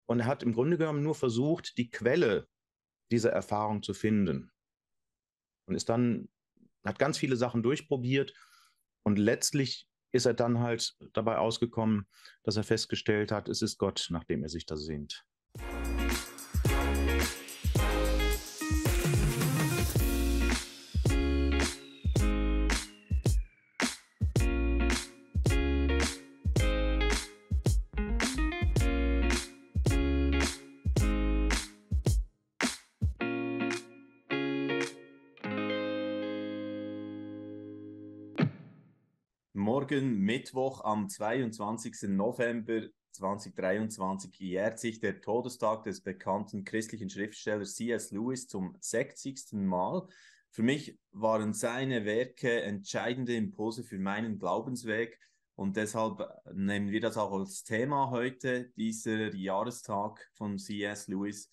Und er hat im Grunde genommen nur versucht, die Quelle dieser Erfahrung zu finden. Und hat ganz viele Sachen durchprobiert. Und letztlich ist er dann halt dabei ausgekommen, dass er festgestellt hat, es ist Gott, nach dem er sich da sehnt. Morgen Mittwoch am 22. November 2023 jährt sich der Todestag des bekannten christlichen Schriftstellers C.S. Lewis zum 60. Mal. Für mich waren seine Werke entscheidende Impulse für meinen Glaubensweg und deshalb nehmen wir das auch als Thema heute, dieser Jahrestag von C.S. Lewis.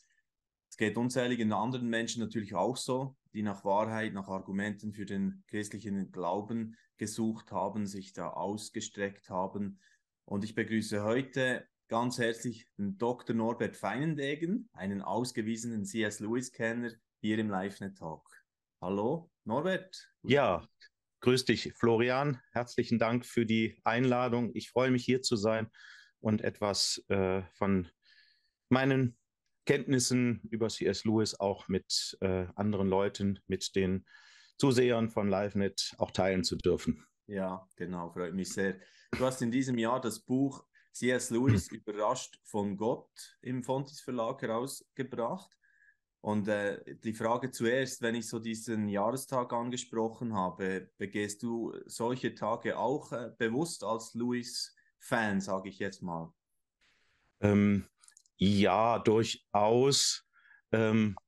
Es geht unzähligen anderen Menschen natürlich auch so, die nach Wahrheit, nach Argumenten für den christlichen Glauben gesucht haben, sich da ausgestreckt haben. Und ich begrüße heute ganz herzlich den Dr. Norbert Feinendegen, einen ausgewiesenen C.S. Lewis-Kenner, hier im LiveNet-Talk. Hallo, Norbert. Ja, grüß dich, Florian. Herzlichen Dank für die Einladung. Ich freue mich, hier zu sein und etwas von meinen Kenntnissen über C.S. Lewis auch mit anderen Leuten, mit den Zusehern von LiveNet auch teilen zu dürfen. Ja, genau, freut mich sehr. Du hast in diesem Jahr das Buch C.S. Lewis überrascht von Gott im Fontys Verlag herausgebracht. Und die Frage zuerst, wenn ich so diesen Jahrestag angesprochen habe, begehst du solche Tage auch bewusst als Lewis-Fan, sage ich jetzt mal? Ja, durchaus.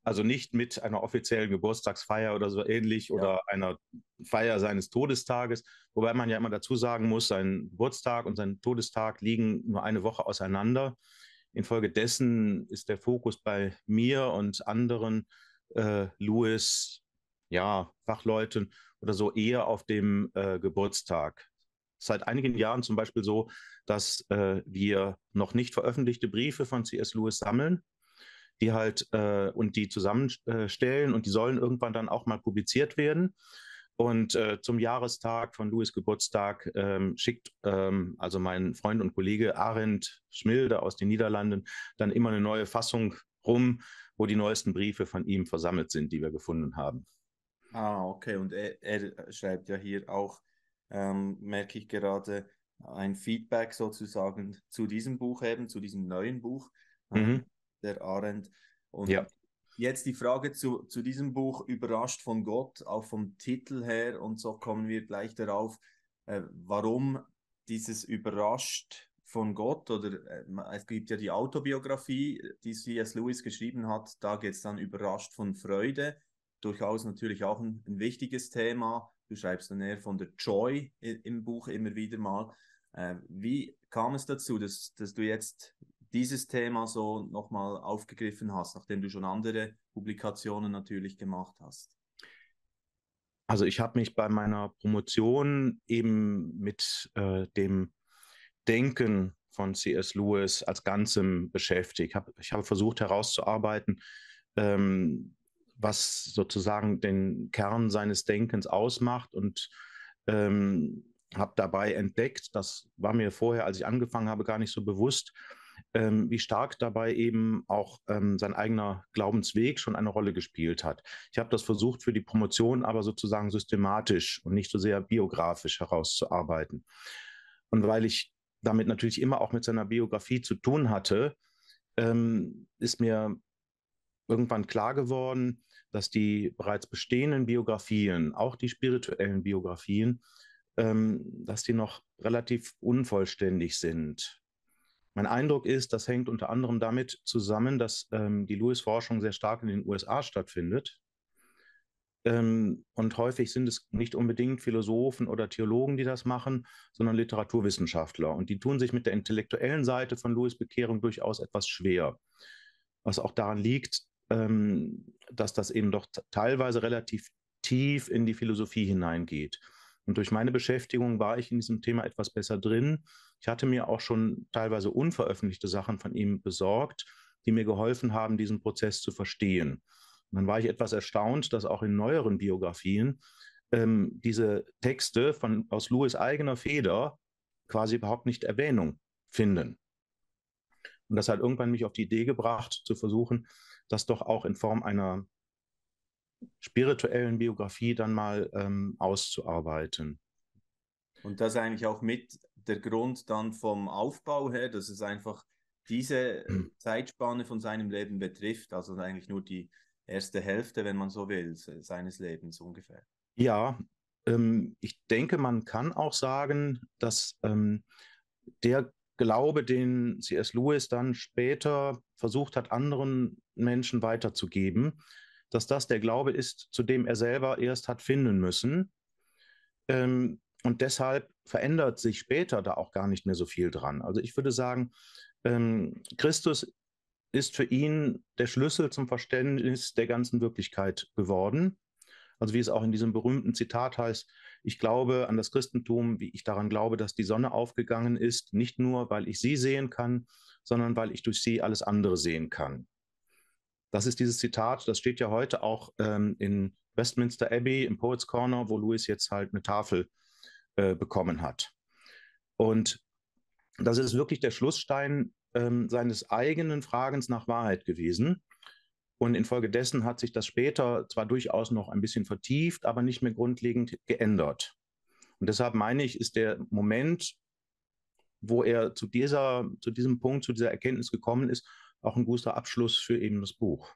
Also nicht mit einer offiziellen Geburtstagsfeier oder so ähnlich oder einer Feier seines Todestages, wobei man ja immer dazu sagen muss, sein Geburtstag und sein Todestag liegen nur eine Woche auseinander. Infolgedessen ist der Fokus bei mir und anderen Lewis, ja, Fachleuten oder so eher auf dem Geburtstag. Seit einigen Jahren zum Beispiel so, dass wir noch nicht veröffentlichte Briefe von C.S. Lewis sammeln, die halt und die zusammenstellen und die sollen irgendwann dann auch mal publiziert werden. Und zum Jahrestag von Lewis Geburtstag schickt also mein Freund und Kollege Arend Schmilde aus den Niederlanden dann immer eine neue Fassung rum, wo die neuesten Briefe von ihm versammelt sind, die wir gefunden haben. Ah, okay. Und er schreibt ja hier auch, merke ich gerade, ein Feedback sozusagen zu diesem Buch eben, zu diesem neuen Buch, der Arendt. Und Ja. jetzt die Frage zu diesem Buch, überrascht von Gott, auch vom Titel her, und so kommen wir gleich darauf, warum dieses überrascht von Gott, oder es gibt ja die Autobiografie, die C.S. Lewis geschrieben hat, da geht es dann überrascht von Freude, durchaus natürlich auch ein wichtiges Thema. Du schreibst dann eher von der Joy im Buch immer wieder mal. Wie kam es dazu, dass du jetzt dieses Thema so nochmal aufgegriffen hast, nachdem du schon andere Publikationen natürlich gemacht hast? Also ich habe mich bei meiner Promotion eben mit dem Denken von C.S. Lewis als Ganzem beschäftigt. Ich habe versucht herauszuarbeiten, was sozusagen den Kern seines Denkens ausmacht und habe dabei entdeckt, das war mir vorher, als ich angefangen habe, gar nicht so bewusst, wie stark dabei eben auch sein eigener Glaubensweg schon eine Rolle gespielt hat. Ich habe das versucht für die Promotion aber sozusagen systematisch und nicht so sehr biografisch herauszuarbeiten. Und weil ich damit natürlich immer auch mit seiner Biografie zu tun hatte, ist mir irgendwann klar geworden, dass die bereits bestehenden Biografien, auch die spirituellen Biografien, dass die noch relativ unvollständig sind. Mein Eindruck ist, das hängt unter anderem damit zusammen, dass die Lewis-Forschung sehr stark in den USA stattfindet. Und häufig sind es nicht unbedingt Philosophen oder Theologen, die das machen, sondern Literaturwissenschaftler. Und die tun sich mit der intellektuellen Seite von Lewis' Bekehrung durchaus etwas schwer. Was auch daran liegt, dass das eben doch teilweise relativ tief in die Philosophie hineingeht. Und durch meine Beschäftigung war ich in diesem Thema etwas besser drin. Ich hatte mir auch schon teilweise unveröffentlichte Sachen von ihm besorgt, die mir geholfen haben, diesen Prozess zu verstehen. Und dann war ich etwas erstaunt, dass auch in neueren Biografien diese Texte aus Lewis' eigener Feder quasi überhaupt nicht Erwähnung finden. Und das hat irgendwann mich auf die Idee gebracht, zu versuchen, das doch auch in Form einer spirituellen Biografie dann mal auszuarbeiten. Und das ist eigentlich auch mit der Grund dann vom Aufbau her, dass es einfach diese Zeitspanne von seinem Leben betrifft, also eigentlich nur die erste Hälfte, wenn man so will, seines Lebens ungefähr. Ja, ich denke, man kann auch sagen, dass der Glaube, den C.S. Lewis dann später versucht hat, anderen Menschen weiterzugeben, dass das der Glaube ist, zu dem er selber erst hat finden müssen. Und deshalb verändert sich später da auch gar nicht mehr so viel dran. Also ich würde sagen, Christus ist für ihn der Schlüssel zum Verständnis der ganzen Wirklichkeit geworden. Also wie es auch in diesem berühmten Zitat heißt, ich glaube an das Christentum, wie ich daran glaube, dass die Sonne aufgegangen ist, nicht nur, weil ich sie sehen kann, sondern weil ich durch sie alles andere sehen kann. Das ist dieses Zitat, das steht ja heute auch in Westminster Abbey im Poets Corner, wo Lewis jetzt halt eine Tafel bekommen hat. Und das ist wirklich der Schlussstein seines eigenen Fragens nach Wahrheit gewesen. Und infolgedessen hat sich das später zwar durchaus noch ein bisschen vertieft, aber nicht mehr grundlegend geändert. Und deshalb meine ich, ist der Moment, wo er zu diesem Punkt, zu dieser Erkenntnis gekommen ist, auch ein guter Abschluss für eben das Buch.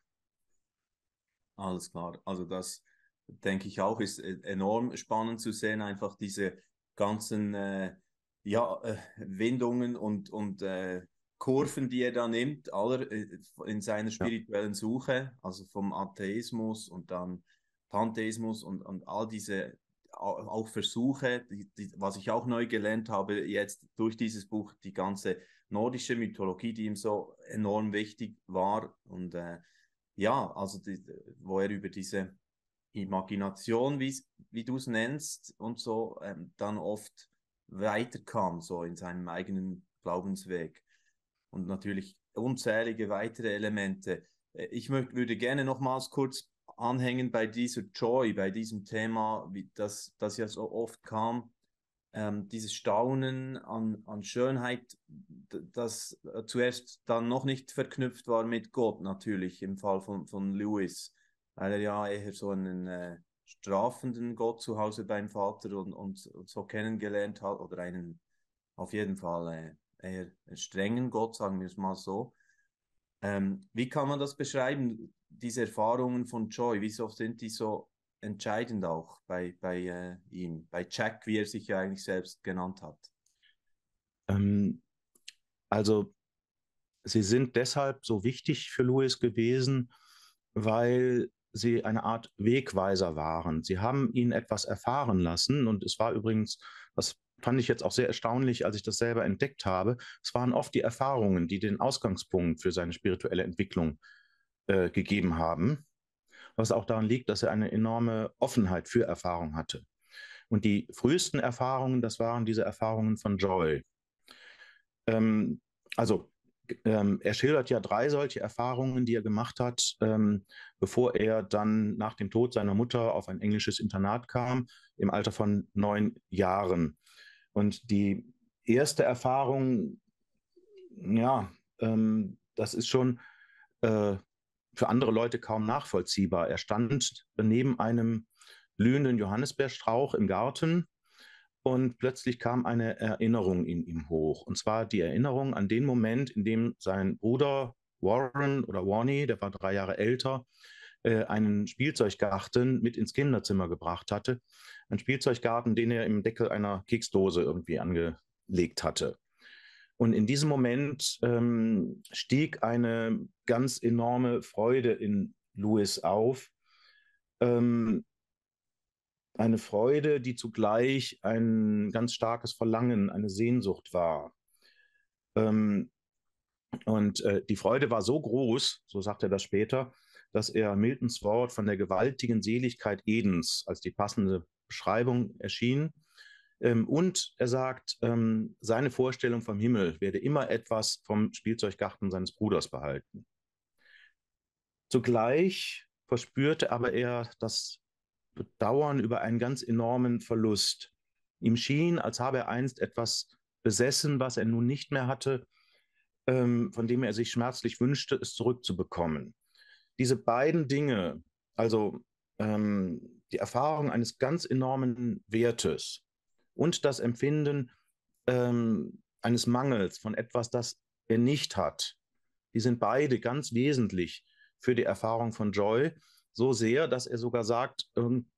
Alles klar. Also das denke ich auch, ist enorm spannend zu sehen, einfach diese ganzen Windungen und Kurven, die er da nimmt, in seiner spirituellen Suche, also vom Atheismus und dann Pantheismus und all diese auch Versuche, was ich auch neu gelernt habe jetzt durch dieses Buch, die ganze nordische Mythologie, die ihm so enorm wichtig war und ja, also wo er über diese Imagination, wie du es nennst, und so dann oft weiterkam, so in seinem eigenen Glaubensweg. Und natürlich unzählige weitere Elemente. Würde gerne nochmals kurz anhängen bei dieser Joy, bei diesem Thema, das ja so oft kam, dieses Staunen an Schönheit, das zuerst dann noch nicht verknüpft war mit Gott, natürlich im Fall von Lewis, weil er ja eher so einen strafenden Gott zu Hause beim Vater und so kennengelernt hat, oder einen auf jeden Fall eher strengen Gott, sagen wir es mal so. Wie kann man das beschreiben, diese Erfahrungen von Joy? Wieso sind die so entscheidend auch bei ihm, bei Jack, wie er sich ja eigentlich selbst genannt hat? Also sie sind deshalb so wichtig für Lewis gewesen, weil sie eine Art Wegweiser waren. Sie haben ihn etwas erfahren lassen und es war übrigens, das fand ich jetzt auch sehr erstaunlich, als ich das selber entdeckt habe, es waren oft die Erfahrungen, die den Ausgangspunkt für seine spirituelle Entwicklung gegeben haben, was auch daran liegt, dass er eine enorme Offenheit für Erfahrung hatte. Und die frühesten Erfahrungen, das waren diese Erfahrungen von Joy. Also er schildert ja 3 solche Erfahrungen, die er gemacht hat, bevor er dann nach dem Tod seiner Mutter auf ein englisches Internat kam, im Alter von 9 Jahren. Und die erste Erfahrung, ja, das ist schon für andere Leute kaum nachvollziehbar. Er stand neben einem blühenden Johannisbeerstrauch im Garten und plötzlich kam eine Erinnerung in ihm hoch. Und zwar die Erinnerung an den Moment, in dem sein Bruder Warren oder Warney, der war 3 Jahre älter, einen Spielzeuggarten mit ins Kinderzimmer gebracht hatte. Ein Spielzeuggarten, den er im Deckel einer Keksdose irgendwie angelegt hatte. Und in diesem Moment stieg eine ganz enorme Freude in Lewis auf. Eine Freude, die zugleich ein ganz starkes Verlangen, eine Sehnsucht war. Und die Freude war so groß, so sagt er das später, dass er Miltons Wort von der gewaltigen Seligkeit Edens als die passende Beschreibung erschienen. Und er sagt, seine Vorstellung vom Himmel werde immer etwas vom Spielzeuggarten seines Bruders behalten. Zugleich verspürte aber er das Bedauern über einen ganz enormen Verlust. Ihm schien, als habe er einst etwas besessen, was er nun nicht mehr hatte, von dem er sich schmerzlich wünschte, es zurückzubekommen. Diese beiden Dinge, also die Erfahrung eines ganz enormen Wertes und das Empfinden eines Mangels von etwas, das er nicht hat, die sind beide ganz wesentlich für die Erfahrung von Joy. So sehr, dass er sogar sagt,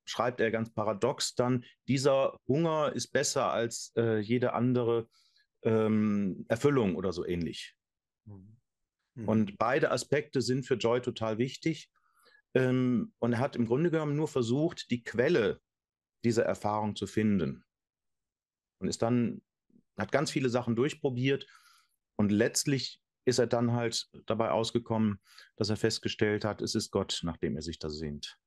schreibt er ganz paradox dann, dieser Hunger ist besser als jede andere Erfüllung oder so ähnlich. Mhm. Und beide Aspekte sind für Joy total wichtig. Und er hat im Grunde genommen nur versucht, die Quelle dieser Erfahrung zu finden. Und hat ganz viele Sachen durchprobiert. Und letztlich ist er dann halt dabei ausgekommen, dass er festgestellt hat, es ist Gott, nach dem er sich da sehnt.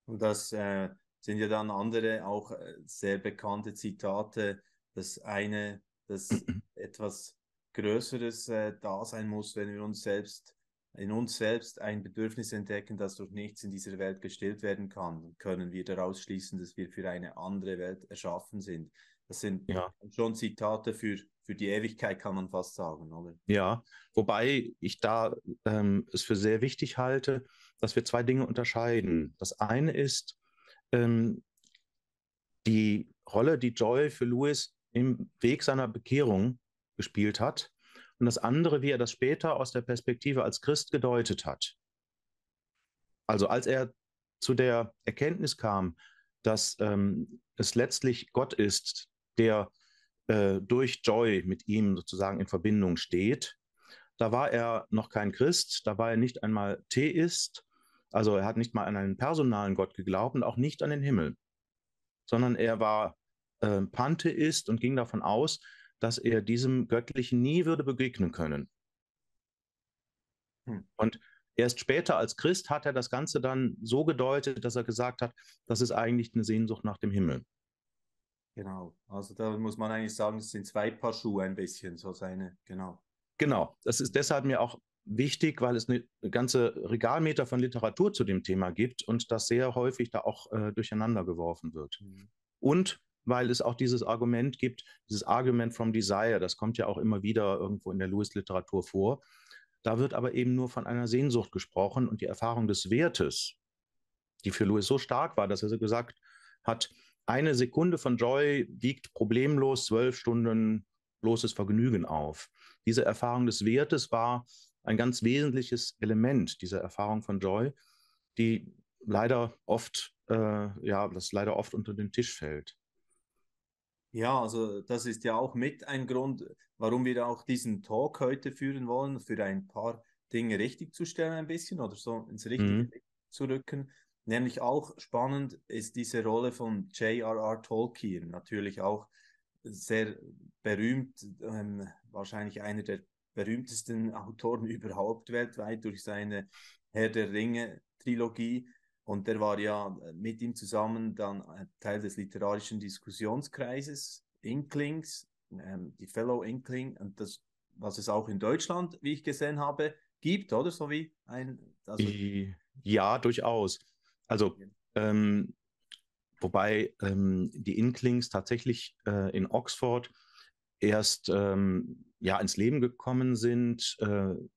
Und das sind ja dann andere auch sehr bekannte Zitate. Das eine, dass etwas Größeres da sein muss, wenn wir in uns selbst ein Bedürfnis entdecken, das durch nichts in dieser Welt gestillt werden kann, dann können wir daraus schließen, dass wir für eine andere Welt erschaffen sind. Das sind Ja. schon Zitate für die Ewigkeit, kann man fast sagen, oder? Ja, wobei ich da es für sehr wichtig halte, dass wir zwei Dinge unterscheiden. Das eine ist die Rolle, die Joy für Louis im Weg seiner Bekehrung gespielt hat. Und das andere, wie er das später aus der Perspektive als Christ gedeutet hat. Also als er zu der Erkenntnis kam, dass es letztlich Gott ist, der durch Joy mit ihm sozusagen in Verbindung steht, da war er noch kein Christ, da war er nicht einmal Theist, also er hat nicht mal an einen personalen Gott geglaubt und auch nicht an den Himmel, sondern er war Pantheist und ging davon aus, dass er diesem Göttlichen nie würde begegnen können. Und erst später als Christ hat er das Ganze dann so gedeutet, dass er gesagt hat, das ist eigentlich eine Sehnsucht nach dem Himmel. Genau, also da muss man eigentlich sagen, es sind zwei Paar Schuhe ein bisschen, so seine, genau. Genau, das ist deshalb mir auch wichtig, weil es eine ganze Regalmeter von Literatur zu dem Thema gibt und das sehr häufig da auch durcheinander geworfen wird. Und weil es auch dieses Argument gibt, dieses Argument from Desire, das kommt ja auch immer wieder irgendwo in der Lewis-Literatur vor. Da wird aber eben nur von einer Sehnsucht gesprochen und die Erfahrung des Wertes, die für Lewis so stark war, dass er so gesagt hat, eine Sekunde von Joy wiegt problemlos 12 Stunden bloßes Vergnügen auf. Diese Erfahrung des Wertes war ein ganz wesentliches Element dieser Erfahrung von Joy, die leider oft, das leider oft unter den Tisch fällt. Ja, also das ist ja auch mit ein Grund, warum wir auch diesen Talk heute führen wollen, für ein paar Dinge richtig zu stellen ein bisschen oder so ins richtige Licht zu rücken. Nämlich auch spannend ist diese Rolle von J.R.R. Tolkien, natürlich auch sehr berühmt, wahrscheinlich einer der berühmtesten Autoren überhaupt weltweit durch seine Herr der Ringe-Trilogie. Und der war ja mit ihm zusammen dann Teil des literarischen Diskussionskreises Inklings, die Fellow Inkling, und das, was es auch in Deutschland, wie ich gesehen habe, gibt, oder? So wie ja, durchaus. Also, wobei die Inklings tatsächlich in Oxford erst ins Leben gekommen sind,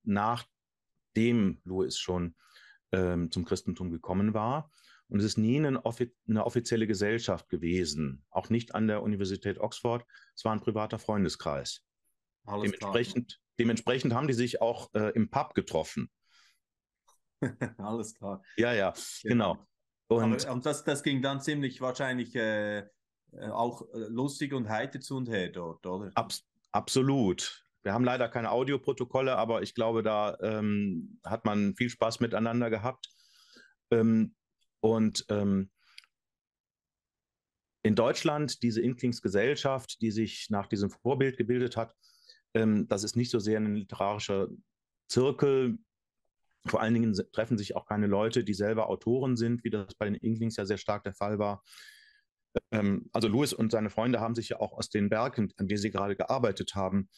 nachdem Lewis schon zum Christentum gekommen war. Und es ist nie eine offizielle Gesellschaft gewesen, auch nicht an der Universität Oxford. Es war ein privater Freundeskreis. Alles klar. Dementsprechend haben die sich auch im Pub getroffen. Alles klar. Ja, genau. Und das ging dann ziemlich wahrscheinlich auch lustig und heiter zu und her dort, oder? Absolut. Wir haben leider keine Audioprotokolle, aber ich glaube, da hat man viel Spaß miteinander gehabt. In Deutschland, diese Inklingsgesellschaft, die sich nach diesem Vorbild gebildet hat, das ist nicht so sehr ein literarischer Zirkel, Vor allen Dingen treffen sich auch keine Leute, die selber Autoren sind, wie das bei den Inklings ja sehr stark der Fall war. Also Lewis und seine Freunde haben sich ja auch aus den Werken, an denen sie gerade gearbeitet haben,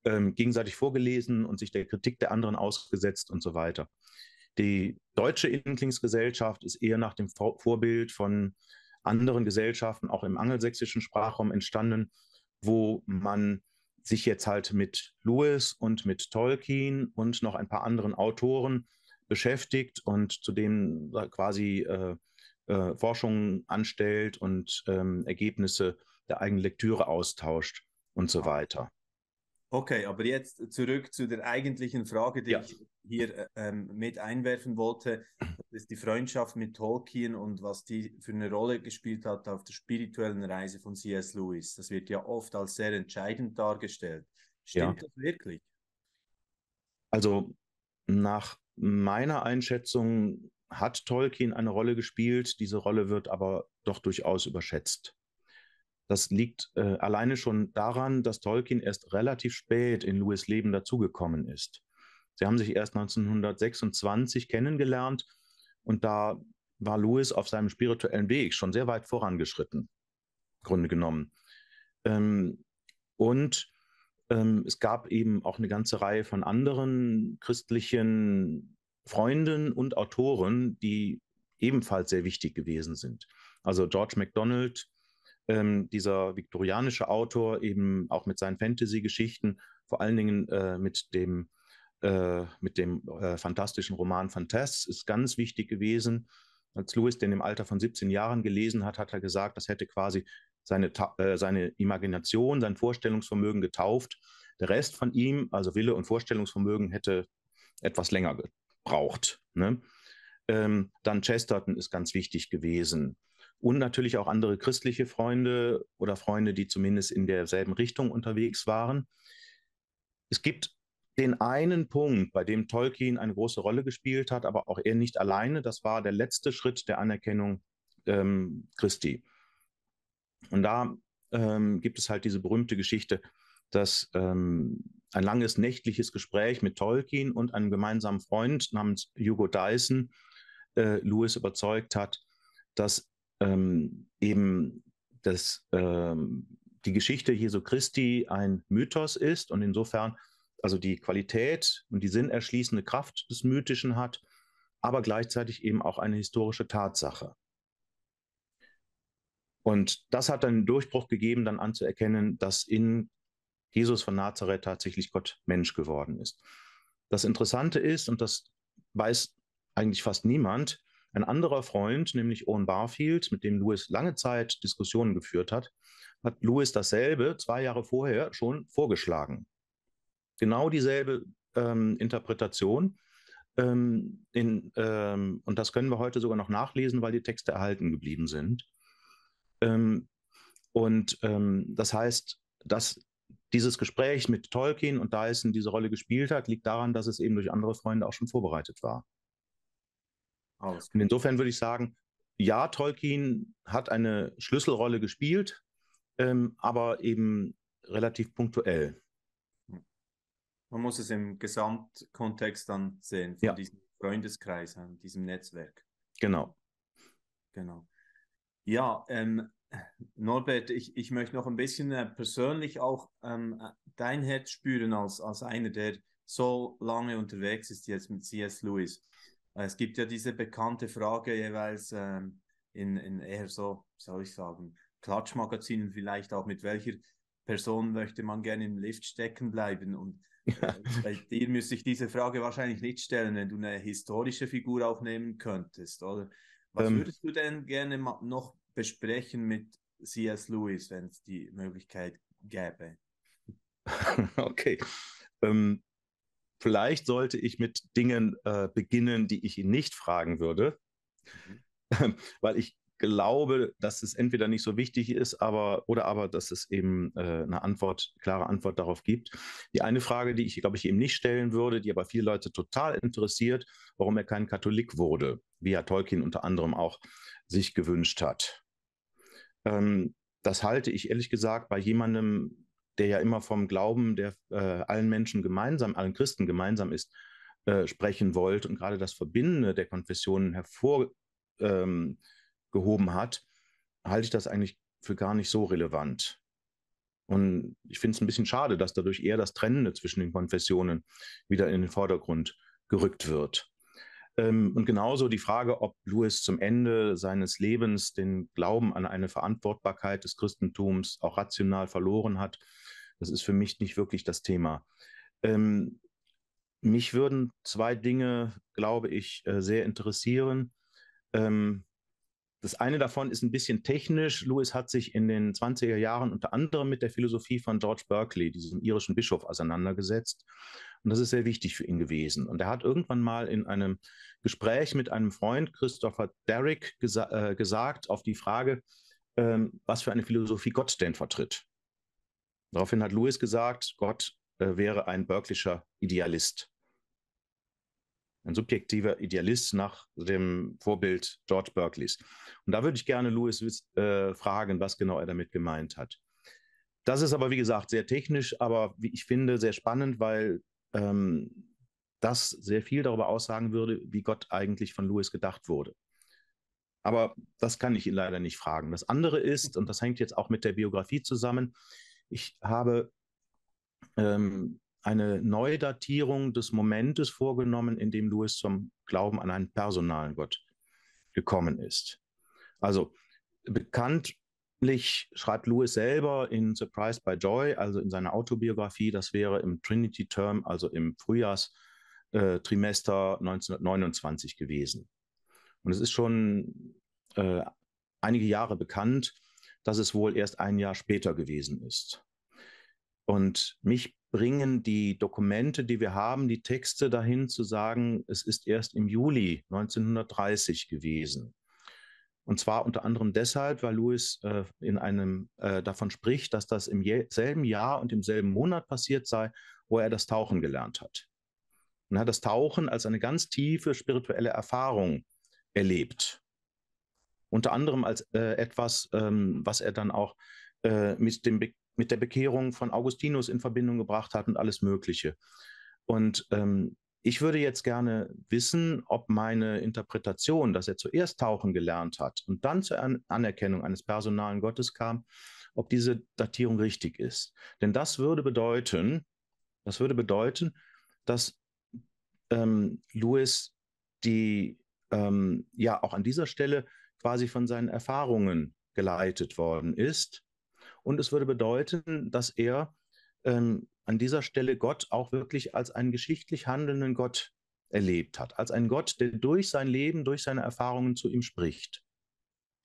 gegenseitig vorgelesen und sich der Kritik der anderen ausgesetzt und so weiter. Die deutsche Inklingsgesellschaft ist eher nach dem Vorbild von anderen Gesellschaften, auch im angelsächsischen Sprachraum entstanden, wo man sich jetzt halt mit Lewis und mit Tolkien und noch ein paar anderen Autoren beschäftigt und zudem quasi Forschungen anstellt und Ergebnisse der eigenen Lektüre austauscht und so weiter. Okay, aber jetzt zurück zu der eigentlichen Frage, die ich hier mit einwerfen wollte. Das ist die Freundschaft mit Tolkien und was die für eine Rolle gespielt hat auf der spirituellen Reise von C.S. Lewis. Das wird ja oft als sehr entscheidend dargestellt. Stimmt das wirklich? Also nach meiner Einschätzung hat Tolkien eine Rolle gespielt. Diese Rolle wird aber doch durchaus überschätzt. Das liegt alleine schon daran, dass Tolkien erst relativ spät in Lewis' Leben dazugekommen ist. Sie haben sich erst 1926 kennengelernt und da war Lewis auf seinem spirituellen Weg schon sehr weit vorangeschritten, im Grunde genommen. Und es gab eben auch eine ganze Reihe von anderen christlichen Freunden und Autoren, die ebenfalls sehr wichtig gewesen sind. Also George MacDonald, dieser viktorianische Autor, eben auch mit seinen Fantasy-Geschichten, vor allen Dingen mit dem fantastischen Roman Fantas, ist ganz wichtig gewesen. Als Lewis den im Alter von 17 Jahren gelesen hat, hat er gesagt, das hätte quasi seine Imagination, sein Vorstellungsvermögen getauft. Der Rest von ihm, also Wille und Vorstellungsvermögen, hätte etwas länger gebraucht. Ne? Dann Chesterton ist ganz wichtig gewesen. Und natürlich auch andere christliche Freunde oder Freunde, die zumindest in derselben Richtung unterwegs waren. Es gibt den einen Punkt, bei dem Tolkien eine große Rolle gespielt hat, aber auch er nicht alleine. Das war der letzte Schritt der Anerkennung Christi. Und da gibt es halt diese berühmte Geschichte, dass ein langes nächtliches Gespräch mit Tolkien und einem gemeinsamen Freund namens Hugo Dyson Lewis überzeugt hat, dass eben die Geschichte Jesu Christi ein Mythos ist und insofern also die Qualität und die sinnerschließende Kraft des Mythischen hat, aber gleichzeitig eben auch eine historische Tatsache. Und das hat dann einen Durchbruch gegeben, dann anzuerkennen, dass in Jesus von Nazareth tatsächlich Gott Mensch geworden ist. Das Interessante ist, und das weiß eigentlich fast niemand, ein anderer Freund, nämlich Owen Barfield, mit dem Lewis lange Zeit Diskussionen geführt hat Lewis dasselbe 2 Jahre vorher schon vorgeschlagen. Genau dieselbe Interpretation. Und das können wir heute sogar noch nachlesen, weil die Texte erhalten geblieben sind. Das heißt, dass dieses Gespräch mit Tolkien und Dyson diese Rolle gespielt hat, liegt daran, dass es eben durch andere Freunde auch schon vorbereitet war. Und insofern würde ich sagen, ja, Tolkien hat eine Schlüsselrolle gespielt, aber eben relativ punktuell. Man muss es im Gesamtkontext dann sehen, von diesem Freundeskreis, diesem Netzwerk. Genau. Genau. Ja, Norbert, ich möchte noch ein bisschen persönlich auch dein Herz spüren als einer, der so lange unterwegs ist jetzt mit C.S. Lewis. Es gibt ja diese bekannte Frage jeweils in eher so, soll ich sagen, Klatschmagazinen vielleicht auch, mit welcher Person möchte man gerne im Lift stecken bleiben. Und bei dir müsste ich diese Frage wahrscheinlich nicht stellen, wenn du eine historische Figur auch nehmen könntest, oder? Was würdest du denn gerne noch besprechen mit C.S. Lewis, wenn es die Möglichkeit gäbe? Okay. Vielleicht sollte ich mit Dingen beginnen, die ich ihn nicht fragen würde, weil ich glaube, dass es entweder nicht so wichtig ist, aber dass es eben eine klare Antwort darauf gibt. Die eine Frage, die ich, glaube ich, ihm nicht stellen würde, die aber viele Leute total interessiert, warum er kein Katholik wurde, wie ja Tolkien unter anderem auch sich gewünscht hat. Das halte ich ehrlich gesagt bei jemandem, der ja immer vom Glauben, der allen Menschen gemeinsam, allen Christen gemeinsam ist, sprechen wollte und gerade das Verbindende der Konfessionen hervorgehoben hat, halte ich das eigentlich für gar nicht so relevant. Und ich finde es ein bisschen schade, dass dadurch eher das Trennende zwischen den Konfessionen wieder in den Vordergrund gerückt wird. Und genauso die Frage, ob Lewis zum Ende seines Lebens den Glauben an eine Verantwortbarkeit des Christentums auch rational verloren hat, das ist für mich nicht wirklich das Thema. Mich würden zwei Dinge, glaube ich, sehr interessieren. Das eine davon ist ein bisschen technisch. Lewis hat sich in den 20er Jahren unter anderem mit der Philosophie von George Berkeley, diesem irischen Bischof, auseinandergesetzt. Und das ist sehr wichtig für ihn gewesen. Und er hat irgendwann mal in einem Gespräch mit einem Freund, Christopher Derrick, gesagt auf die Frage, was für eine Philosophie Gott denn vertritt. Daraufhin hat Lewis gesagt, Gott wäre ein Berkeley'scher Idealist. Ein subjektiver Idealist nach dem Vorbild George Berkeleys. Und da würde ich gerne Lewis fragen, was genau er damit gemeint hat. Das ist aber, wie gesagt, sehr technisch, aber wie ich finde, sehr spannend, weil das sehr viel darüber aussagen würde, wie Gott eigentlich von Lewis gedacht wurde. Aber das kann ich ihn leider nicht fragen. Das andere ist, und das hängt jetzt auch mit der Biografie zusammen, ich habe eine Neudatierung des Momentes vorgenommen, in dem Lewis zum Glauben an einen personalen Gott gekommen ist. Also bekanntlich schreibt Lewis selber in Surprised by Joy, also in seiner Autobiografie, das wäre im Trinity Term, also im Frühjahrstrimester 1929 gewesen. Und es ist schon einige Jahre bekannt, dass es wohl erst ein Jahr später gewesen ist. Und mich bringen die Dokumente, die wir haben, die Texte dahin zu sagen, es ist erst im Juli 1930 gewesen. Und zwar unter anderem deshalb, weil Lewis davon spricht, dass das im selben Jahr und im selben Monat passiert sei, wo er das Tauchen gelernt hat. Und er hat das Tauchen als eine ganz tiefe spirituelle Erfahrung erlebt. Unter anderem als etwas, was er dann auch mit der Bekehrung von Augustinus in Verbindung gebracht hat und alles Mögliche. Und ich würde jetzt gerne wissen, ob meine Interpretation, dass er zuerst tauchen gelernt hat und dann zur Anerkennung eines personalen Gottes kam, ob diese Datierung richtig ist. Denn das würde bedeuten, dass Lewis ja auch an dieser Stelle quasi von seinen Erfahrungen geleitet worden ist. Und es würde bedeuten, dass er an dieser Stelle Gott auch wirklich als einen geschichtlich handelnden Gott erlebt hat, als einen Gott, der durch sein Leben, durch seine Erfahrungen zu ihm spricht.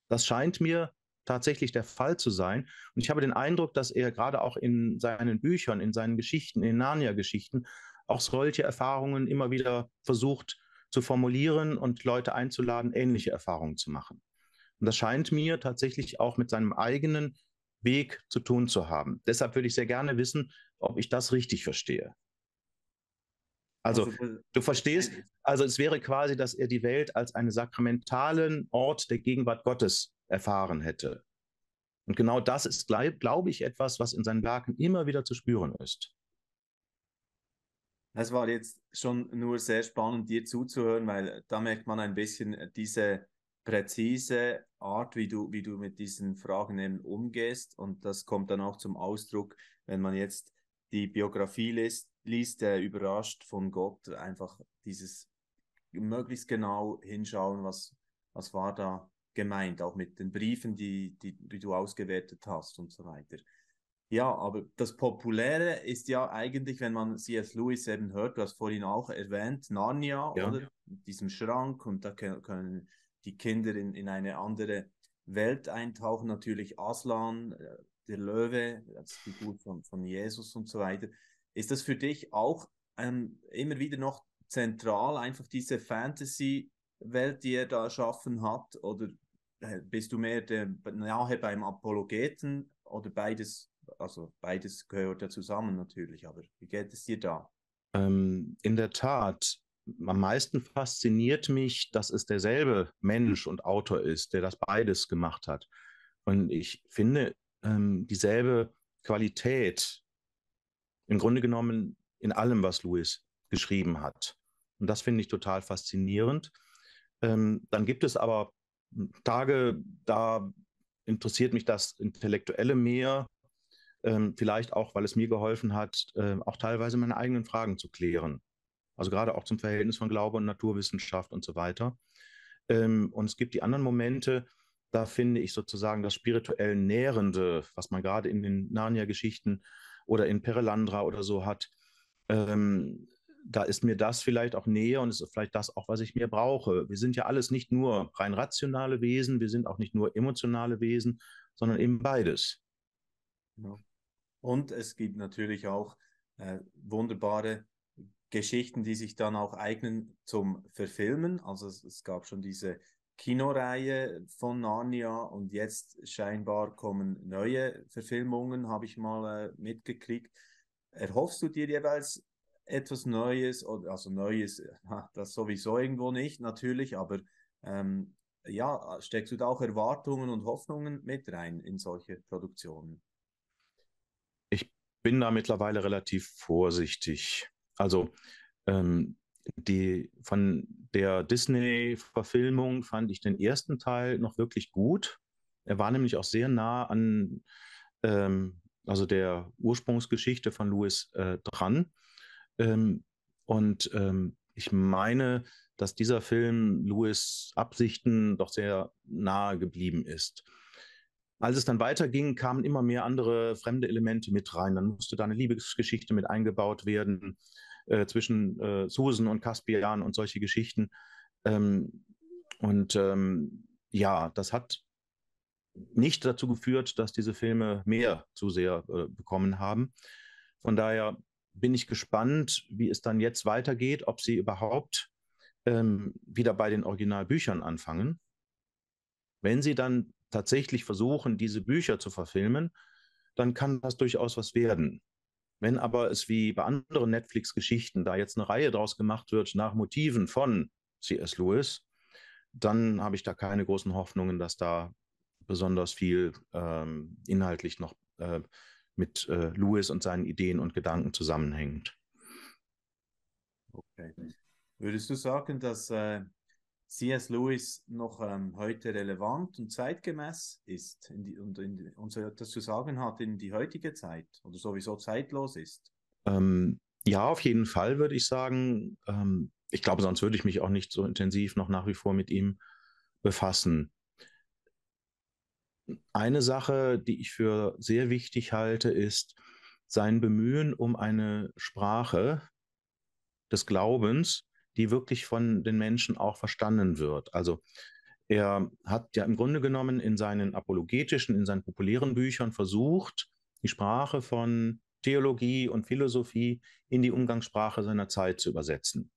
Das scheint mir tatsächlich der Fall zu sein. Und ich habe den Eindruck, dass er gerade auch in seinen Büchern, in seinen Geschichten, in den Narnia-Geschichten, auch solche Erfahrungen immer wieder versucht zu formulieren und Leute einzuladen, ähnliche Erfahrungen zu machen. Und das scheint mir tatsächlich auch mit seinem eigenen Weg zu tun zu haben. Deshalb würde ich sehr gerne wissen, ob ich das richtig verstehe. Also du verstehst, also es wäre quasi, dass er die Welt als einen sakramentalen Ort der Gegenwart Gottes erfahren hätte. Und genau das ist, glaube ich, etwas, was in seinen Werken immer wieder zu spüren ist. Es war jetzt schon nur sehr spannend, dir zuzuhören, weil da merkt man ein bisschen diese präzise Art, wie du mit diesen Fragen eben umgehst. Und das kommt dann auch zum Ausdruck, wenn man jetzt die Biografie liest, der überrascht von Gott, einfach dieses möglichst genau hinschauen, was war da gemeint, auch mit den Briefen, die du ausgewertet hast und so weiter. Ja, aber das Populäre ist ja eigentlich, wenn man C.S. Lewis eben hört, du hast vorhin auch erwähnt, Narnia, Ja. oder? Mit diesem Schrank, und da können die Kinder in eine andere Welt eintauchen. Natürlich Aslan, der Löwe, als Figur von Jesus und so weiter. Ist das für dich auch immer wieder noch zentral, einfach diese Fantasy-Welt, die er da erschaffen hat? Oder bist du mehr nahe beim Apologeten oder beides? Also beides gehört ja zusammen natürlich, aber wie geht es dir da? In der Tat, am meisten fasziniert mich, dass es derselbe Mensch und Autor ist, der das beides gemacht hat. Und ich finde dieselbe Qualität im Grunde genommen in allem, was Lewis geschrieben hat. Und das finde ich total faszinierend. Dann gibt es aber Tage, da interessiert mich das Intellektuelle mehr. Vielleicht auch, weil es mir geholfen hat, auch teilweise meine eigenen Fragen zu klären. Also gerade auch zum Verhältnis von Glaube und Naturwissenschaft und so weiter. Und es gibt die anderen Momente, da finde ich sozusagen das spirituell Nährende, was man gerade in den Narnia-Geschichten oder in Perelandra oder so hat. Da ist mir das vielleicht auch näher und ist vielleicht das auch, was ich mir brauche. Wir sind ja alles nicht nur rein rationale Wesen, wir sind auch nicht nur emotionale Wesen, sondern eben beides. Ja. Und es gibt natürlich auch wunderbare Geschichten, die sich dann auch eignen zum Verfilmen. Also es gab schon diese Kinoreihe von Narnia und jetzt scheinbar kommen neue Verfilmungen, habe ich mal mitgekriegt. Erhoffst du dir jeweils etwas Neues, also Neues, das sowieso irgendwo nicht natürlich, aber ja, steckst du da auch Erwartungen und Hoffnungen mit rein in solche Produktionen? Ich bin da mittlerweile relativ vorsichtig. Also von der Disney-Verfilmung fand ich den ersten Teil noch wirklich gut. Er war nämlich auch sehr nah an also der Ursprungsgeschichte von Lewis dran. Ähm, ich meine, dass dieser Film Lewis' Absichten doch sehr nahe geblieben ist. Als es dann weiterging, kamen immer mehr andere fremde Elemente mit rein. Dann musste da eine Liebesgeschichte mit eingebaut werden zwischen Susan und Caspian und solche Geschichten. Ähm, ja, das hat nicht dazu geführt, dass diese Filme mehr zu sehr bekommen haben. Von daher bin ich gespannt, wie es dann jetzt weitergeht, ob sie überhaupt wieder bei den Originalbüchern anfangen. Wenn sie dann tatsächlich versuchen, diese Bücher zu verfilmen, dann kann das durchaus was werden. Wenn aber es wie bei anderen Netflix-Geschichten da jetzt eine Reihe draus gemacht wird nach Motiven von C.S. Lewis, dann habe ich da keine großen Hoffnungen, dass da besonders viel inhaltlich noch mit Lewis und seinen Ideen und Gedanken zusammenhängt. Okay. Würdest du sagen, dass C.S. Lewis noch heute relevant und zeitgemäß ist und so etwas zu sagen hat in die heutige Zeit oder sowieso zeitlos ist? Ja, auf jeden Fall würde ich sagen. Ich glaube, sonst würde ich mich auch nicht so intensiv noch nach wie vor mit ihm befassen. Eine Sache, die ich für sehr wichtig halte, ist sein Bemühen um eine Sprache des Glaubens, die wirklich von den Menschen auch verstanden wird. Also er hat ja im Grunde genommen in seinen apologetischen, in seinen populären Büchern versucht, die Sprache von Theologie und Philosophie in die Umgangssprache seiner Zeit zu übersetzen.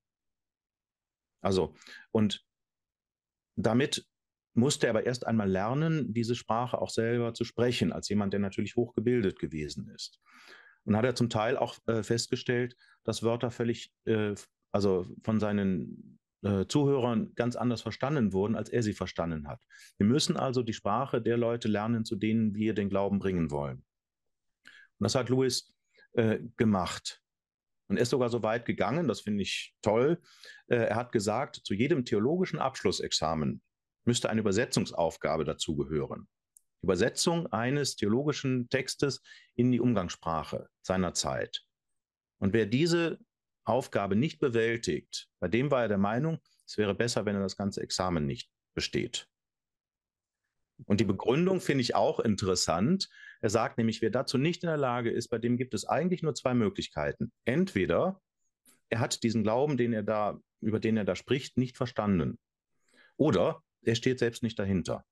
Also, und damit musste er aber erst einmal lernen, diese Sprache auch selber zu sprechen, als jemand, der natürlich hochgebildet gewesen ist. Und hat er zum Teil auch festgestellt, dass Wörter völlig, also von seinen Zuhörern ganz anders verstanden wurden, als er sie verstanden hat. Wir müssen also die Sprache der Leute lernen, zu denen wir den Glauben bringen wollen. Und das hat Lewis gemacht. Und er ist sogar so weit gegangen, das finde ich toll. Er hat gesagt, zu jedem theologischen Abschlussexamen müsste eine Übersetzungsaufgabe dazugehören. Übersetzung eines theologischen Textes in die Umgangssprache seiner Zeit. Und wer diese Aufgabe nicht bewältigt, bei dem war er der Meinung, es wäre besser, wenn er das ganze Examen nicht besteht. Und die Begründung finde ich auch interessant. Er sagt nämlich, wer dazu nicht in der Lage ist, bei dem gibt es eigentlich nur zwei Möglichkeiten. Entweder er hat diesen Glauben, über den er da spricht, nicht verstanden. Oder er steht selbst nicht dahinter.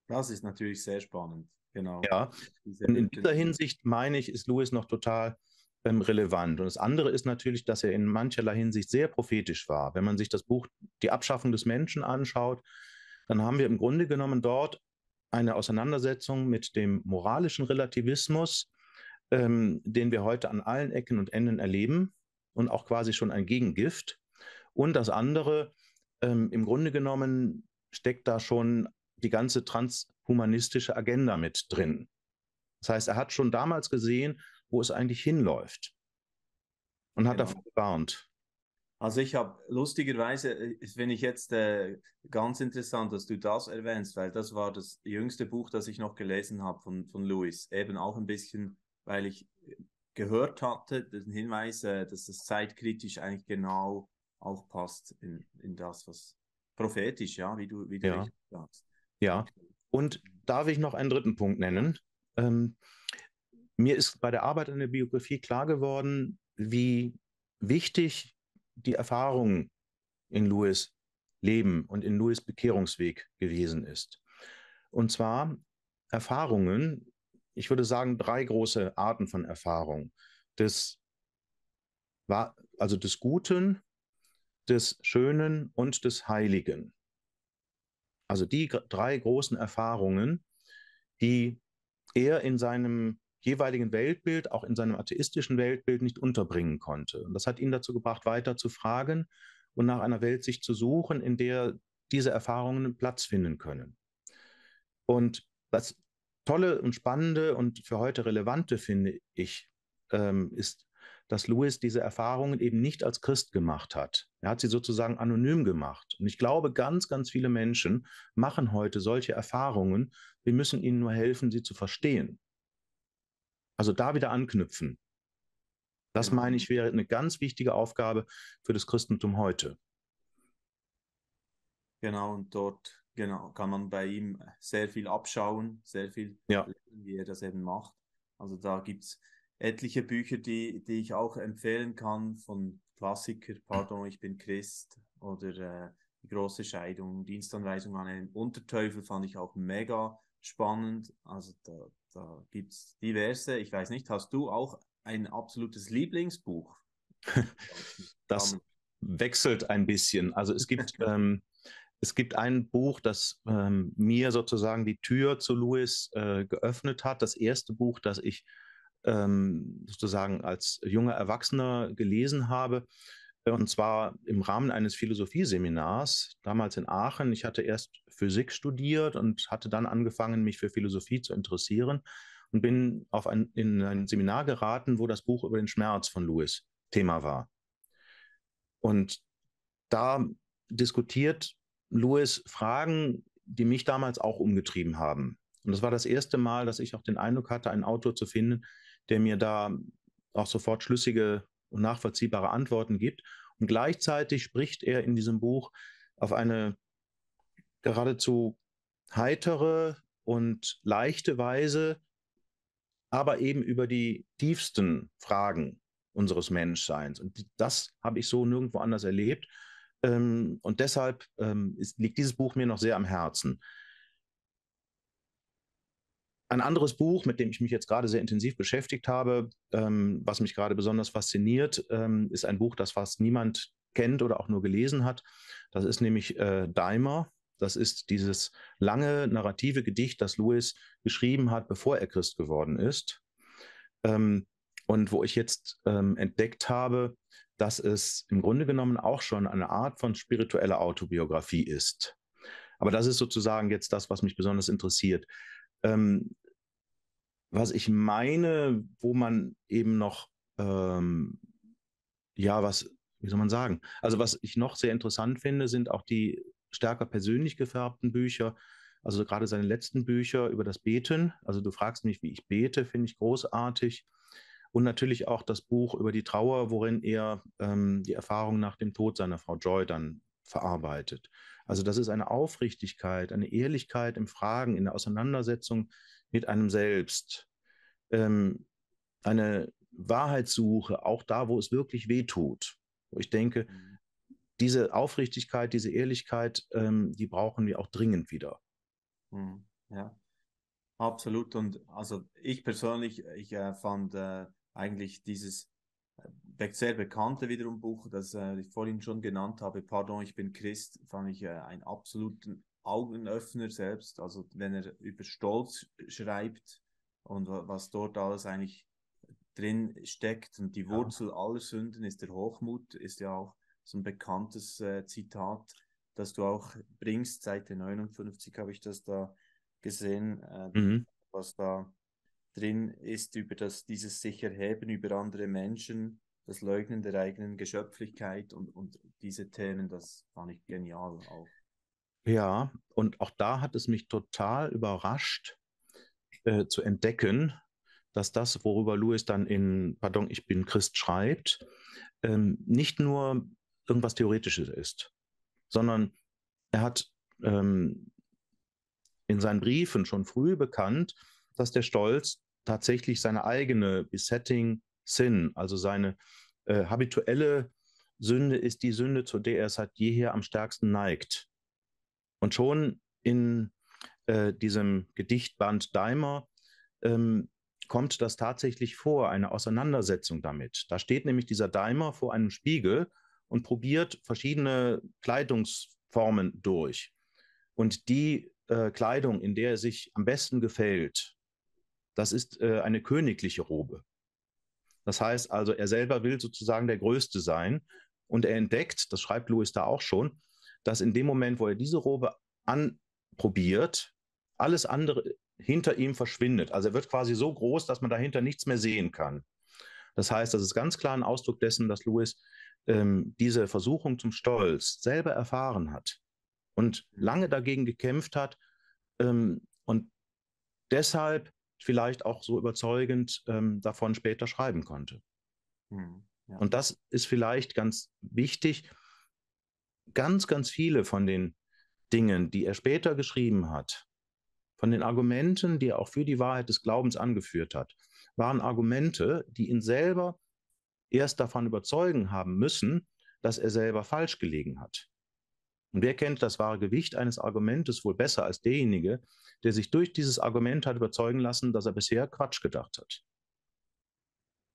Das ist natürlich sehr spannend, genau. Ja, und in dieser Hinsicht meine ich, ist Lewis noch total relevant. Und das andere ist natürlich, dass er in mancherlei Hinsicht sehr prophetisch war. Wenn man sich das Buch Die Abschaffung des Menschen anschaut, dann haben wir im Grunde genommen dort eine Auseinandersetzung mit dem moralischen Relativismus, den wir heute an allen Ecken und Enden erleben und auch quasi schon ein Gegengift. Und das andere, im Grunde genommen steckt da schon die ganze transhumanistische Agenda mit drin. Das heißt, er hat schon damals gesehen, wo es eigentlich hinläuft und hat davor gewarnt. Also ich habe lustigerweise, finde ich jetzt ganz interessant, dass du das erwähnst, weil das war das jüngste Buch, das ich noch gelesen habe von Lewis. Eben auch ein bisschen, weil ich gehört hatte, den Hinweis, dass das zeitkritisch eigentlich genau auch passt in das, was prophetisch, ja, wie du Ja, richtig sagst. ja. Okay. Und darf ich noch einen dritten Punkt Ja, nennen? Ähm, Mir ist bei der Arbeit an der Biografie klar geworden, wie wichtig die Erfahrung in Lewis Leben und in Lewis Bekehrungsweg gewesen ist. Und zwar Erfahrungen, ich würde sagen, drei große Arten von Erfahrung. Des, also des Guten, des Schönen und des Heiligen. Also die drei großen Erfahrungen, die er in seinem jeweiligen Weltbild, auch in seinem atheistischen Weltbild nicht unterbringen konnte. Und das hat ihn dazu gebracht, weiter zu fragen und nach einer Welt sich zu suchen, in der diese Erfahrungen Platz finden können. Und das Tolle und Spannende und für heute Relevante, finde ich, ist, dass Lewis diese Erfahrungen eben nicht als Christ gemacht hat. Er hat sie sozusagen anonym gemacht. Und ich glaube, ganz, ganz viele Menschen machen heute solche Erfahrungen. Wir müssen ihnen nur helfen, sie zu verstehen. Also da wieder anknüpfen. Das genau. meine ich wäre eine ganz wichtige Aufgabe für das Christentum heute. Genau, und dort genau, kann man bei ihm sehr viel abschauen, sehr viel Ja, lernen, wie er das eben macht. Also da gibt es etliche Bücher, die ich auch empfehlen kann, von Klassiker, Pardon, ich bin Christ oder Die große Scheidung, Dienstanweisung an einen Unterteufel fand ich auch mega spannend. Also da gibt es diverse. Ich weiß nicht, hast du auch ein absolutes Lieblingsbuch? das wechselt ein bisschen. Also es gibt ein Buch, das mir sozusagen die Tür zu Lewis geöffnet hat. Das erste Buch, das ich sozusagen als junger Erwachsener gelesen habe. Und zwar im Rahmen eines Philosophieseminars, damals in Aachen. Ich hatte erst Physik studiert und hatte dann angefangen, mich für Philosophie zu interessieren und bin in ein Seminar geraten, wo das Buch über den Schmerz von Lewis Thema war. Und da diskutiert Lewis Fragen, die mich damals auch umgetrieben haben. Und das war das erste Mal, dass ich auch den Eindruck hatte, einen Autor zu finden, der mir da auch sofort schlüssige und nachvollziehbare Antworten gibt. Und gleichzeitig spricht er in diesem Buch auf eine geradezu heitere und leichte Weise, aber eben über die tiefsten Fragen unseres Menschseins. Und das habe ich so nirgendwo anders erlebt. Und deshalb liegt dieses Buch mir noch sehr am Herzen. Ein anderes Buch, mit dem ich mich jetzt gerade sehr intensiv beschäftigt habe, was mich gerade besonders fasziniert, ist ein Buch, das fast niemand kennt oder auch nur gelesen hat. Das ist nämlich Daimer. Das ist dieses lange narrative Gedicht, das Lewis geschrieben hat, bevor er Christ geworden ist. Ähm, und wo ich jetzt entdeckt habe, dass es im Grunde genommen auch schon eine Art von spiritueller Autobiografie ist. Aber das ist sozusagen jetzt das, was mich besonders interessiert. Ähm, Was ich meine, wo man eben noch, ja, wie soll man sagen? Also was ich noch sehr interessant finde, sind auch die stärker persönlich gefärbten Bücher. Also gerade seine letzten Bücher über das Beten. Also du fragst mich, wie ich bete, finde ich großartig. Und natürlich auch das Buch über die Trauer, worin er die Erfahrung nach dem Tod seiner Frau Joy dann verarbeitet. Also das ist eine Aufrichtigkeit, eine Ehrlichkeit im Fragen, in der Auseinandersetzung mit einem selbst, ähm, eine Wahrheitssuche, auch da, wo es wirklich weh tut. Wo ich denke, Mhm. diese Aufrichtigkeit, diese Ehrlichkeit, die brauchen wir auch dringend wieder. Mhm. Ja. Absolut. Und also ich persönlich, ich fand eigentlich dieses sehr bekannte wiederum Buch, das ich vorhin schon genannt habe, Pardon, ich bin Christ, fand ich einen absoluten Augenöffner selbst. Also wenn er über Stolz schreibt und was dort alles eigentlich drin steckt und die Ja. Wurzel aller Sünden ist der Hochmut, ist ja auch so ein bekanntes Zitat, das du auch bringst. Seite 59 habe ich das da gesehen, Mhm. was da drin ist über dieses sich erheben über andere Menschen. das Leugnen der eigenen Geschöpflichkeit und diese Themen, das fand ich genial auch. Ja, und auch da hat es mich total überrascht, zu entdecken, dass das, worüber Lewis dann in Pardon, ich bin Christ schreibt, nicht nur irgendwas Theoretisches ist, sondern er hat in seinen Briefen schon früh bekannt, dass der Stolz tatsächlich seine eigene besetting Sin, also seine habituelle Sünde ist die Sünde, zu der er seit jeher am stärksten neigt. Und schon in diesem Gedichtband Daimler kommt das tatsächlich vor, eine Auseinandersetzung damit. Da steht nämlich dieser Daimler vor einem Spiegel und probiert verschiedene Kleidungsformen durch. Und die Kleidung, in der er sich am besten gefällt, das ist eine königliche Robe. Das heißt also, er selber will sozusagen der Größte sein. Und er entdeckt, das schreibt Lewis da auch schon, dass in dem Moment, wo er diese Robe anprobiert, alles andere hinter ihm verschwindet. Also er wird quasi so groß, dass man dahinter nichts mehr sehen kann. Das heißt, das ist ganz klar ein Ausdruck dessen, dass Lewis diese Versuchung zum Stolz selber erfahren hat und lange dagegen gekämpft hat und deshalb vielleicht auch so überzeugend davon später schreiben konnte. Ja. Und das ist vielleicht ganz wichtig. Ganz, ganz viele von den Dingen, die er später geschrieben hat, von den Argumenten, die er auch für die Wahrheit des Glaubens angeführt hat, waren Argumente, die ihn selber erst davon überzeugen haben müssen, dass er selber falsch gelegen hat. Und wer kennt das wahre Gewicht eines Argumentes wohl besser als derjenige, der sich durch dieses Argument hat überzeugen lassen, dass er bisher Quatsch gedacht hat?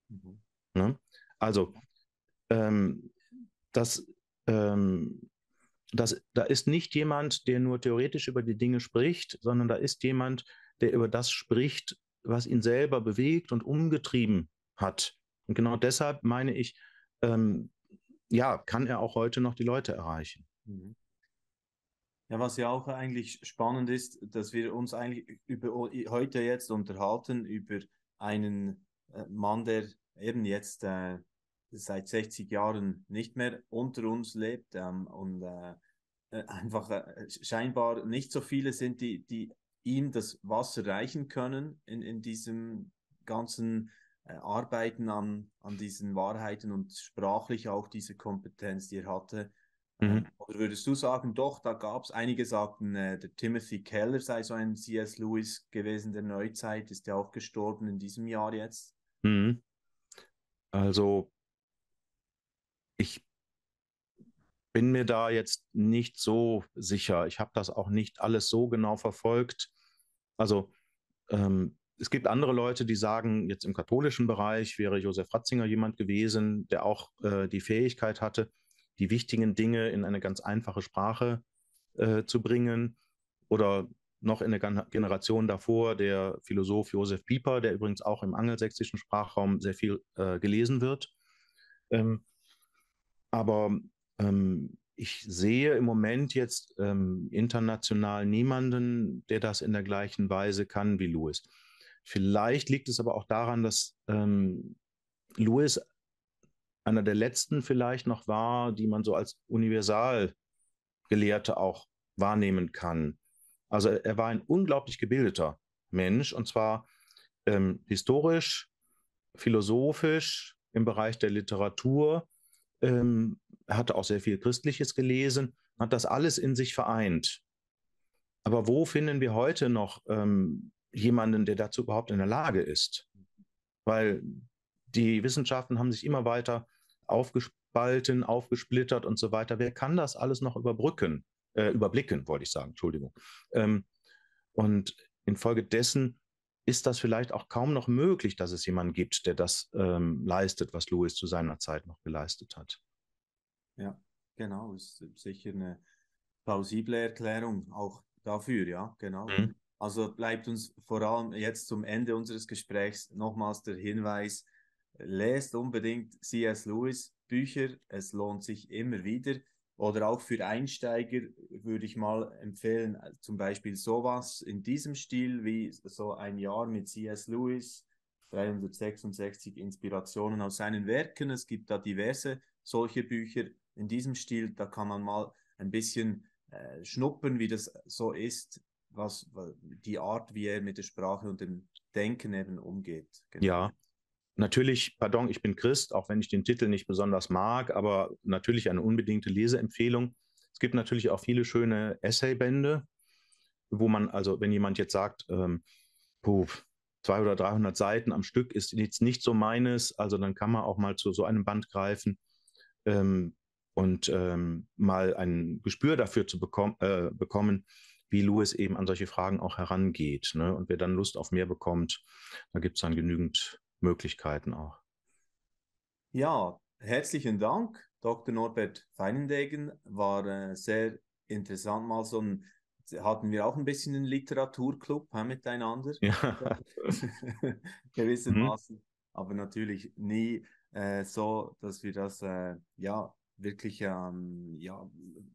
Mhm. Ne? Also, ähm, das, ähm, da ist nicht jemand, der nur theoretisch über die Dinge spricht, sondern da ist jemand, der über das spricht, was ihn selber bewegt und umgetrieben hat. Und genau deshalb meine ich, ja, kann er auch heute noch die Leute erreichen. Mhm. Ja, was ja auch eigentlich spannend ist, dass wir uns eigentlich heute jetzt unterhalten über einen Mann, der eben jetzt seit 60 Jahren nicht mehr unter uns lebt und einfach scheinbar nicht so viele sind, die ihm das Wasser reichen können in diesem ganzen Arbeiten an diesen Wahrheiten und sprachlich auch diese Kompetenz, die er hatte. Mhm. Oder würdest du sagen, doch, da gab es, einige sagten, der Timothy Keller sei so ein C.S. Lewis gewesen der Neuzeit, ist ja auch gestorben in diesem Jahr jetzt. Mhm. Also ich bin mir da jetzt nicht so sicher. Ich habe das auch nicht alles so genau verfolgt. Also es gibt andere Leute, die sagen, jetzt im katholischen Bereich wäre Josef Ratzinger jemand gewesen, der auch die Fähigkeit hatte, die wichtigen Dinge in eine ganz einfache Sprache zu bringen. Oder noch in der Generation davor der Philosoph Josef Pieper, der übrigens auch im angelsächsischen Sprachraum sehr viel gelesen wird. Ähm, aber ich sehe im Moment jetzt international niemanden, der das in der gleichen Weise kann wie Lewis. Vielleicht liegt es aber auch daran, dass Lewis einer der letzten vielleicht noch war, die man so als Universalgelehrte auch wahrnehmen kann. Also er war ein unglaublich gebildeter Mensch und zwar historisch, philosophisch, im Bereich der Literatur. Er hatte auch sehr viel Christliches gelesen, hat das alles in sich vereint. Aber wo finden wir heute noch jemanden, der dazu überhaupt in der Lage ist? Weil die Wissenschaften haben sich immer weiter aufgespalten, aufgesplittert und so weiter. Wer kann das alles noch überblicken, wollte ich sagen, Entschuldigung. Und infolgedessen ist das vielleicht auch kaum noch möglich, dass es jemanden gibt, der das leistet, was Lewis zu seiner Zeit noch geleistet hat. Ja, genau, ist sicher eine plausible Erklärung auch dafür, ja, genau. Mhm. Also bleibt uns vor allem jetzt zum Ende unseres Gesprächs nochmals der Hinweis, lest unbedingt C.S. Lewis Bücher, es lohnt sich immer wieder. Oder auch für Einsteiger würde ich mal empfehlen, zum Beispiel sowas in diesem Stil wie so ein Jahr mit C.S. Lewis 366 Inspirationen aus seinen Werken. Es gibt da diverse solche Bücher in diesem Stil. Da kann man mal ein bisschen schnuppern, wie das so ist, was die Art, wie er mit der Sprache und dem Denken eben umgeht. Genau. Ja, natürlich, pardon, ich bin Christ, auch wenn ich den Titel nicht besonders mag, aber natürlich eine unbedingte Leseempfehlung. Es gibt natürlich auch viele schöne Essaybände, wo man, also wenn jemand jetzt sagt, 200 oder 300 Seiten am Stück ist jetzt nicht so meines, also dann kann man auch mal zu so einem Band greifen und mal ein Gespür dafür zu bekommen, wie Lewis eben an solche Fragen auch herangeht. Ne? Und wer dann Lust auf mehr bekommt, da gibt es dann genügend Möglichkeiten auch. Ja, herzlichen Dank, Dr. Norbert Feinendegen. War sehr interessant, mal so ein, hatten wir auch ein bisschen einen Literaturclub miteinander. Ja. Gewissermaßen, aber natürlich nie so, dass wir das wirklich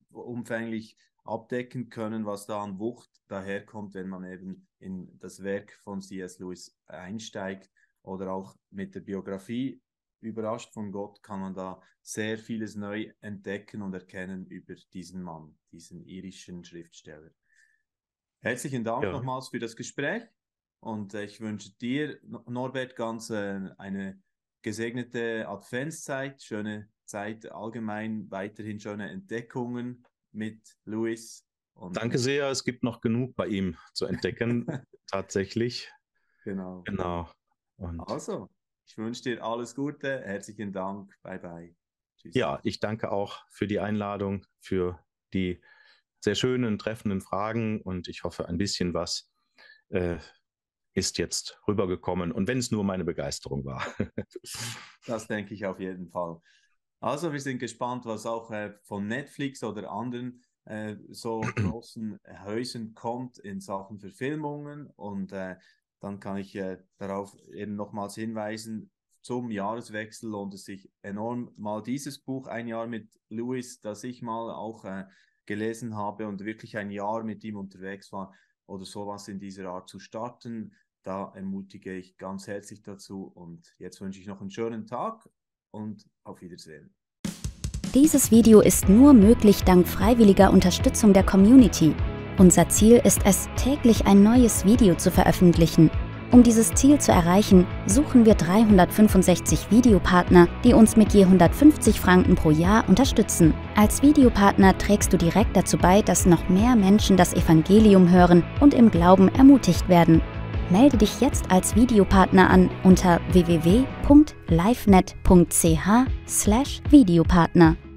umfänglich abdecken können, was da an Wucht daherkommt, wenn man eben in das Werk von C.S. Lewis einsteigt oder auch mit der Biografie Überrascht von Gott kann man da sehr vieles neu entdecken und erkennen über diesen Mann, diesen irischen Schriftsteller. Herzlichen Dank nochmals für das Gespräch und ich wünsche dir, Norbert, ganz eine gesegnete Adventszeit, schöne Zeit allgemein, weiterhin schöne Entdeckungen mit Lewis. Und danke sehr, es gibt noch genug bei ihm zu entdecken, tatsächlich. Genau. Und also, ich wünsche dir alles Gute, herzlichen Dank, bye bye. Tschüss. Ja, ich danke auch für die Einladung, für die sehr schönen, treffenden Fragen und ich hoffe, ein bisschen was ist jetzt rübergekommen und wenn es nur meine Begeisterung war. Das denke ich auf jeden Fall. Also, wir sind gespannt, was auch von Netflix oder anderen so großen Häusern kommt in Sachen Verfilmungen und dann kann ich darauf eben nochmals hinweisen, zum Jahreswechsel lohnt es sich enorm, mal dieses Buch, Ein Jahr mit Lewis, das ich mal auch gelesen habe und wirklich ein Jahr mit ihm unterwegs war oder sowas in dieser Art zu starten. Da ermutige ich ganz herzlich dazu und jetzt wünsche ich noch einen schönen Tag und auf Wiedersehen. Dieses Video ist nur möglich dank freiwilliger Unterstützung der Community. Unser Ziel ist es, täglich ein neues Video zu veröffentlichen. Um dieses Ziel zu erreichen, suchen wir 365 Videopartner, die uns mit je 150 Franken pro Jahr unterstützen. Als Videopartner trägst du direkt dazu bei, dass noch mehr Menschen das Evangelium hören und im Glauben ermutigt werden. Melde dich jetzt als Videopartner an unter www.livenet.ch/Videopartner.